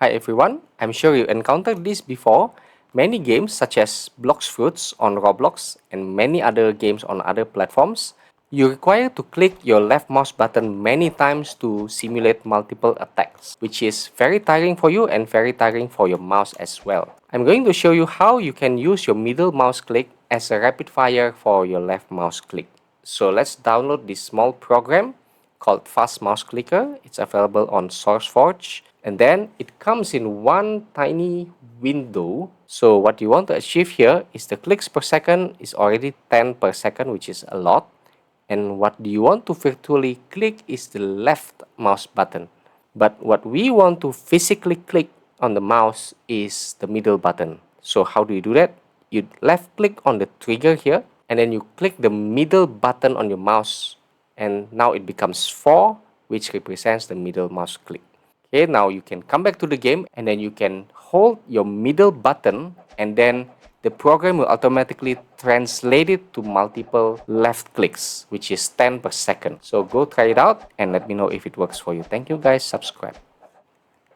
Hi everyone, I'm sure you encountered this before. Many games such as Blox Fruits on Roblox and many other games on other platforms, you require to click your left mouse button many times to simulate multiple attacks, which is very tiring for you and very tiring for your mouse as well. I'm going to show you how you can use your middle mouse click as a rapid fire for your left mouse click. So let's download this small program called Fast Mouse Clicker. It's available on SourceForge, and then it comes in one tiny window. So what you want to achieve here is the clicks per second is already 10 per second, which is a lot. And what you want to virtually click is the left mouse button. But what we want to physically click on the mouse is the middle button. So how do you do that? You left click on the trigger here, and then you click the middle button on your mouse, and now it becomes 4, which represents the middle mouse click. Okay, now you can come back to the game, and then you can hold your middle button, and then the program will automatically translate it to multiple left clicks, which is 10 per second. So go try it out and let me know if it works for you. Thank you guys, subscribe.